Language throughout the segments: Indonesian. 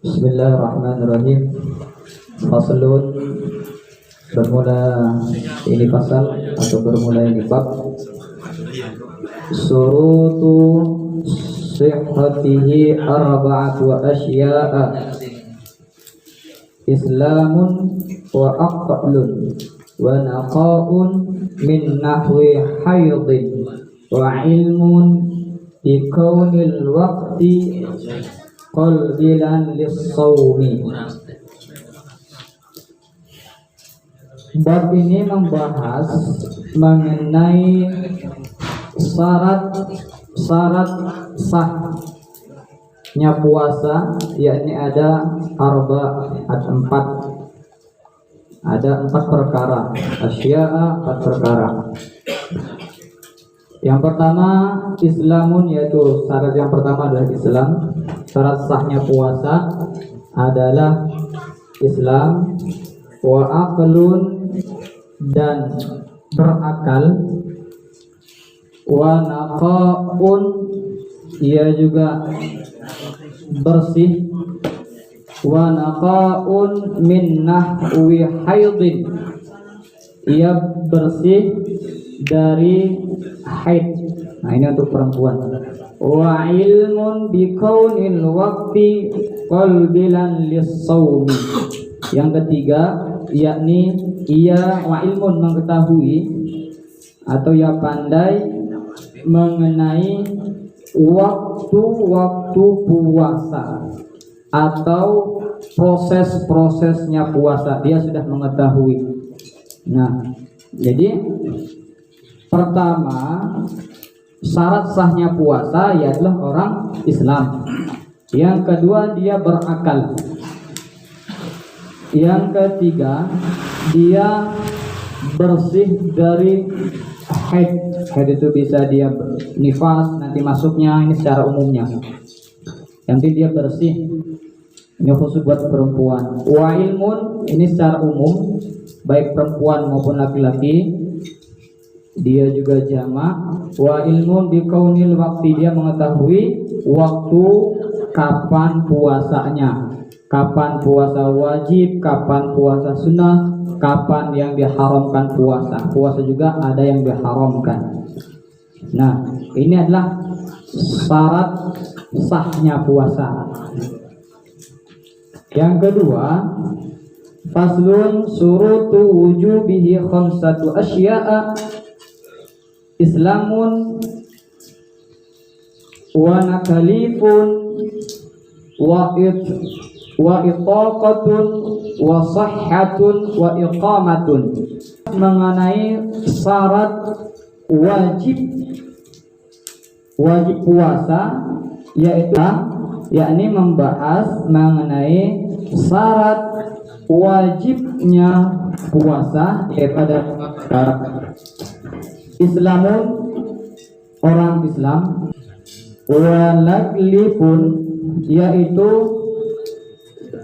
Bismillahirrahmanirrahim. Faslun, bermula ini pasal atau bermula ini bab. Surutu sihhatihi arba'atu asya'a. Islamun wa aqlun wa naqa'un min nahwi haydin wa ilmun bi kaunil waqti qalbilan lis-sawmi. Bab ini membahas mengenai syarat sahnya puasa, yakni ada empat perkara, asya'a, 4 perkara. Yang pertama Islamun, yaitu syarat yang pertama adalah Islam. Syarat sahnya puasa adalah Islam, wa aqlun, dan berakal, wa naqa'un, ia juga bersih, wa naqa'un min nahwi haidin, ia bersih dari haid. Nah, ini untuk perempuan. Wa ilmun bi kaunil waqti qalbilan lis-sawmi. Yang ketiga yakni ia wa ilmun, mengetahui atau ia pandai mengenai waktu-waktu puasa atau proses-prosesnya puasa, dia sudah mengetahui. Nah, jadi pertama syarat sahnya puasa ialah orang Islam. Yang kedua dia berakal. Yang ketiga dia bersih dari haid. Haid itu bisa dia nifas, nanti masuknya, ini secara umumnya. Yang penting dia bersih. Ini khusus buat perempuan. Wa ilmun, ini secara umum, baik perempuan maupun laki-laki, dia juga jamak. Wa ilmun bi kaunil waqti, dia mengetahui waktu kapan puasanya, kapan puasa wajib, kapan puasa sunnah, kapan yang diharamkan puasa. Puasa juga ada yang diharamkan. Nah, ini adalah syarat sahnya puasa. Yang kedua, faslun surutu wujubihi khamsatu asya'a. Islamun wa nakalifun wa itaqatun wa sahhatun wa iqamatun. Mengenai syarat wajib puasa, yaitu yakni membahas mengenai syarat wajibnya puasa, yaitu ada Islamun, orang Islam, wa naklifun, yaitu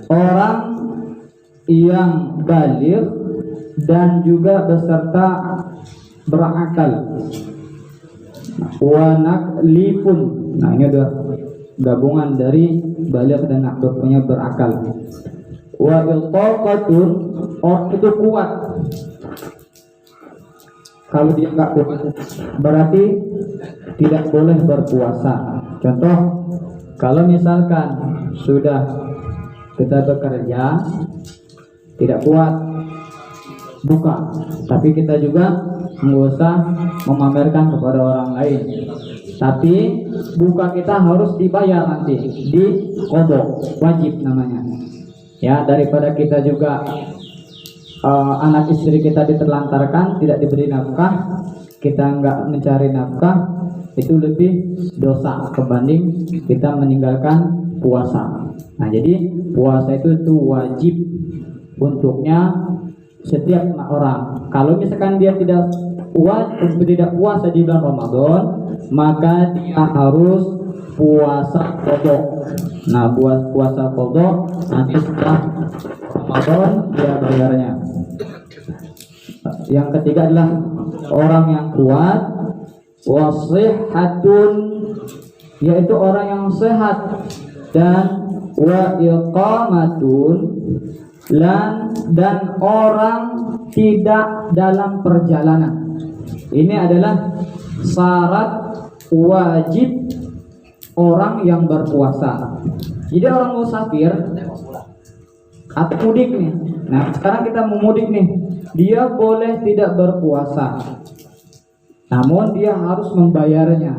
orang yang baligh dan juga beserta berakal. Wa naklifun, nah ini udah gabungan dari baligh dan nakl, punya berakal. Wa iltaqatun, orang itu kuat. Kalau dia nggak kuat berarti tidak boleh berpuasa. Contoh, kalau misalkan sudah kita bekerja tidak kuat buka, tapi kita juga nggak usah memamerkan kepada orang lain, tapi buka kita harus dibayar nanti, di qadha, wajib namanya ya. Daripada kita juga anak istri kita diterlantarkan, tidak diberi nafkah, kita nggak mencari nafkah, itu lebih dosa kebanding kita meninggalkan puasa. Nah, jadi puasa itu wajib untuknya setiap orang. Kalau misalkan dia tidak puasa di bulan Ramadan, maka dia harus puasa qadha. Nah, buat puasa qadha nanti setelah Ramadan dia bayarnya. Yang ketiga adalah orang yang kuat, wasihhatun, yaitu orang yang sehat dan wa iqamatun, dan orang tidak dalam perjalanan. Ini adalah syarat wajib orang yang berpuasa. Jadi orang musafir atau mudik nih. Nah, sekarang kita mau mudik nih. Dia boleh tidak berpuasa, namun dia harus membayarnya.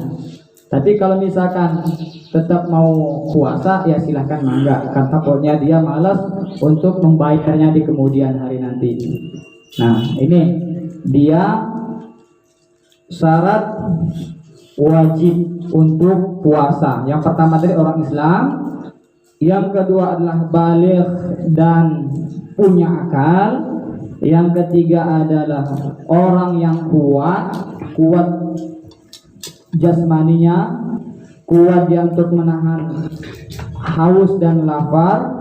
Tapi kalau misalkan tetap mau puasa, ya silahkan mangga. Kan takutnya dia malas untuk membayarnya di kemudian hari nanti. Nah, ini dia syarat wajib untuk puasa. Yang pertama tadi orang Islam, yang kedua adalah baligh dan punya akal, yang ketiga adalah orang yang kuat jasmaninya, kuat dia untuk menahan haus dan lapar.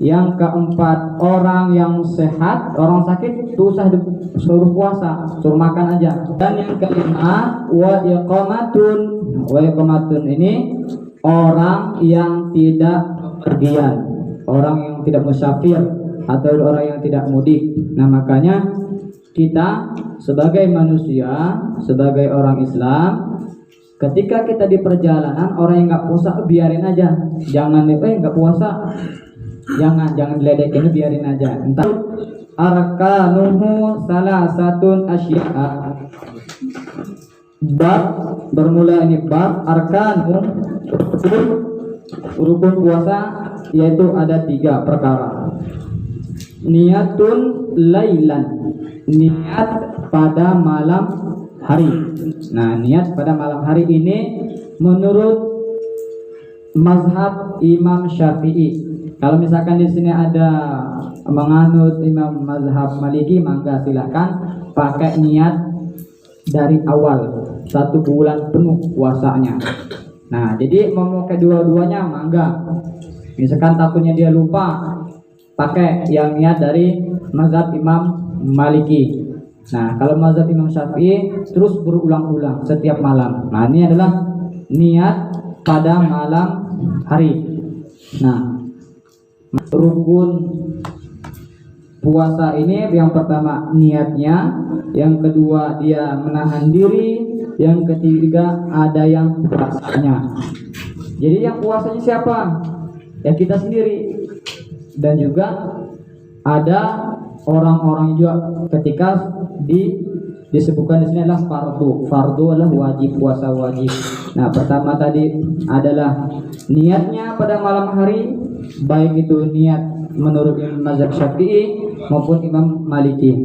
Yang keempat orang yang sehat, orang sakit itu usah suruh puasa, suruh makan aja. Dan yang kelima wa iqamatun ini orang yang tidak pergian, orang yang tidak musafir atau orang yang tidak mudik. Nah, makanya kita sebagai manusia, sebagai orang Islam, ketika kita di perjalanan, orang yang nggak puasa biarin aja, jangan nggak puasa, jangan diledekin, biarin aja. Entah arkanuhu salasatun asya'a. Bab bermula ini bab arkanu, rukun puasa, yaitu ada 3 perkara. Niatun lailan, niat pada malam hari. Nah, niat pada malam hari ini menurut mazhab Imam Syafi'i. Kalau misalkan di sini ada menganut Imam mazhab Maliki, maka silakan pakai niat dari awal 1 bulan penuh puasanya. Nah, jadi mau pakai dua-duanya mangga. Misalkan takutnya dia lupa, pakai yang niat dari mazhab Imam Maliki. Nah, kalau mazhab Imam Syafi'i terus berulang-ulang setiap malam. Nah, ini adalah niat pada malam hari. Nah, rukun puasa ini yang pertama niatnya, yang kedua dia menahan diri, yang ketiga ada yang puasanya. Jadi yang puasanya siapa? Ya kita sendiri. Dan juga ada orang-orang juga ketika disebutkan di sini adalah fardu adalah wajib, puasa wajib. Nah, pertama tadi adalah niatnya pada malam hari, baik itu niat menurut mazhab Syafi'i maupun Imam Maliki.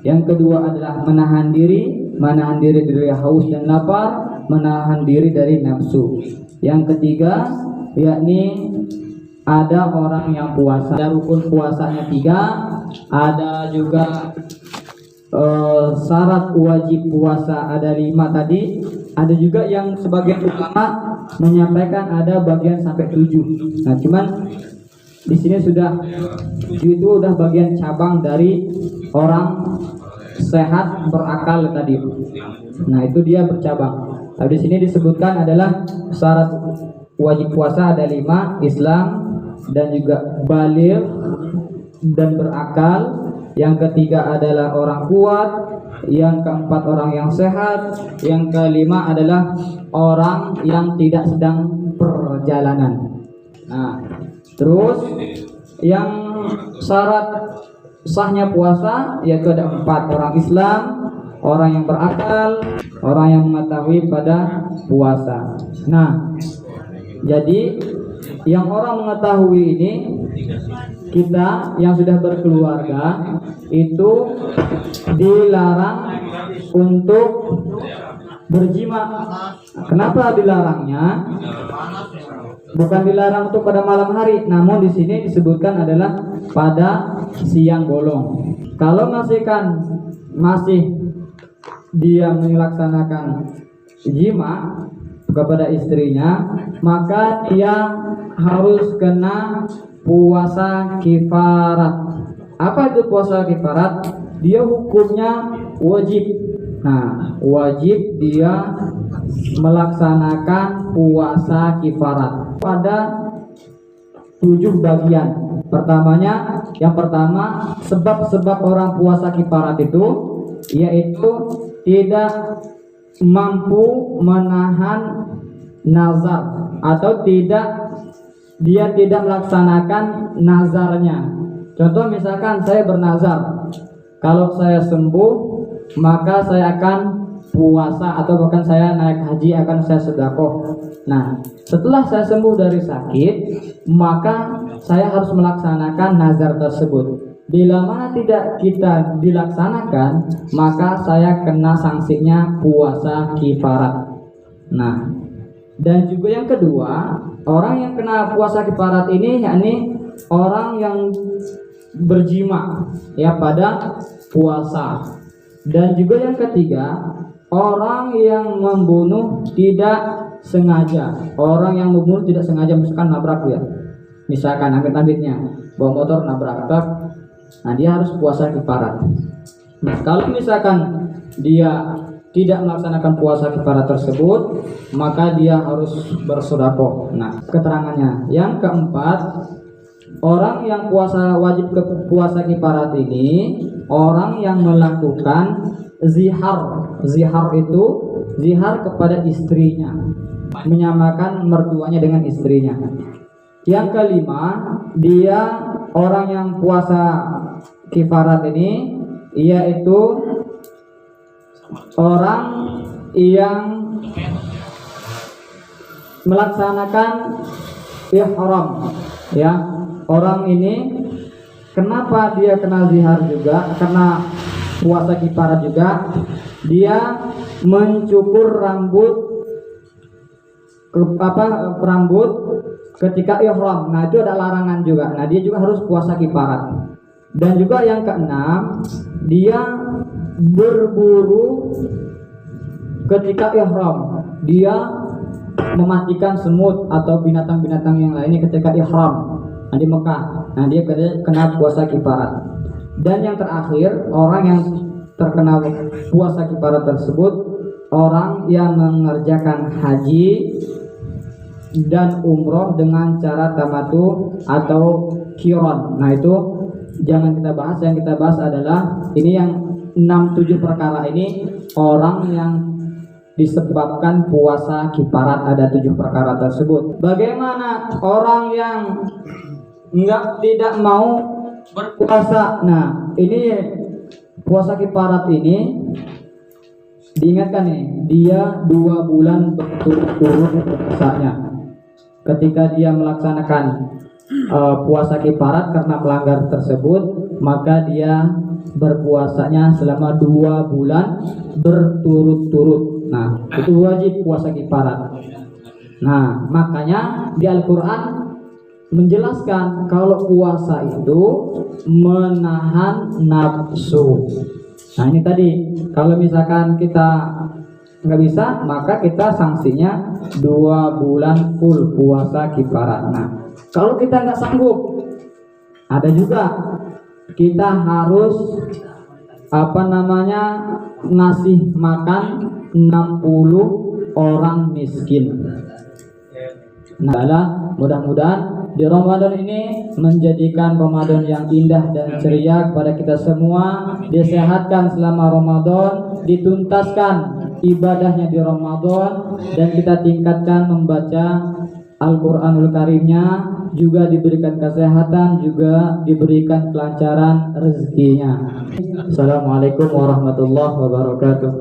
Yang kedua adalah menahan diri dari haus dan lapar, menahan diri dari nafsu. Yang ketiga yakni ada orang yang puasa. Ada rukun puasanya 3, ada juga syarat wajib puasa ada 5 tadi. Ada juga yang sebagian ulama menyampaikan ada bagian sampai 7. Nah, cuman di sini sudah itu udah bagian cabang dari orang sehat berakal tadi. Nah, itu dia bercabang. Nah, di sini disebutkan adalah syarat wajib puasa ada 5, Islam dan juga baligh dan berakal. Yang ketiga adalah orang kuat, yang keempat orang yang sehat, yang kelima adalah orang yang tidak sedang perjalanan. Nah, terus yang syarat sahnya puasa yaitu ada 4, orang Islam, orang yang berakal, orang yang mengetahui pada puasa. Nah, jadi yang orang mengetahui ini, kita yang sudah berkeluarga itu dilarang untuk berjima. Kenapa dilarangnya? Bukan dilarang untuk pada malam hari, namun di sini disebutkan adalah pada siang bolong. Kalau masih dia melaksanakan jima kepada istrinya, maka dia harus kena puasa kifarat. Apa itu puasa kifarat? Dia hukumnya wajib. Nah, wajib dia melaksanakan puasa kifarat pada 7 bagian. Yang pertama sebab-sebab orang puasa kifarat itu yaitu tidak mampu menahan nazar atau dia tidak melaksanakan nazarnya. Contoh misalkan saya bernazar, kalau saya sembuh maka saya akan puasa atau bahkan saya naik haji akan saya sedekah. Nah, setelah saya sembuh dari sakit, maka saya harus melaksanakan nazar tersebut. Bila mana tidak kita dilaksanakan, maka saya kena sanksinya puasa kifarat. Nah, dan juga yang kedua, orang yang kena puasa kifarat ini yakni orang yang berjima ya pada puasa. Dan juga yang ketiga, orang yang membunuh tidak sengaja. Orang yang membunuh tidak sengaja, misalkan nabrak ya. Misalkan amit-amitnya bawa motor nabrak truk, nah dia harus puasa kifarat. Nah, kalau misalkan dia tidak melaksanakan puasa kifarat tersebut, maka dia harus bersedekah. Nah, keterangannya. Yang keempat, orang yang wajib ke puasa kifarat ini orang yang melakukan zihar. Zihar itu zihar kepada istrinya, menyamakan mertuanya dengan istrinya. Yang kelima, dia orang yang puasa kifarat ini yaitu orang yang melaksanakan ihram ya. Orang ini kenapa dia kena zihar juga? Karena puasa kifarat juga, dia mencukur rambut ketika ihram. Nah, itu ada larangan juga. Nah, dia juga harus puasa kifarat. Dan juga yang keenam, dia berburu ketika ihram. Dia mematikan semut atau binatang-binatang yang lainnya ketika ihram di Mekah. Nah, dia kena puasa kifarat. Dan yang terakhir, orang yang terkena puasa kifarat tersebut orang yang mengerjakan haji dan umroh dengan cara tamatu atau qiran. Nah, itu jangan kita bahas. Yang kita bahas adalah ini yang 6-7 perkara ini orang yang disebabkan puasa kifarat, ada 7 perkara tersebut. Bagaimana orang yang tidak mau berpuasa? Nah, ini puasa kifarat ini diingatkan nih, dia 2 bulan berturut-turut puasanya. Ketika dia melaksanakan puasa kifarat karena melanggar tersebut, maka dia berpuasanya selama 2 bulan berturut-turut. Nah, itu wajib puasa kifarat. Nah, makanya di Al-Quran menjelaskan kalau puasa itu menahan nafsu. Nah, ini tadi kalau misalkan kita nggak bisa, maka kita sanksinya 2 bulan full puasa kifarat. Nah, kalau kita nggak sanggup, ada juga kita harus ngasih makan 60 orang miskin. Nah, mudah-mudahan di Ramadan ini menjadikan Ramadan yang indah dan ceria kepada kita semua. Disehatkan selama Ramadan, dituntaskan ibadahnya di Ramadan, dan kita tingkatkan membaca Al-Quranul Karimnya, juga diberikan kesehatan, juga diberikan kelancaran rezekinya. Assalamualaikum warahmatullahi wabarakatuh.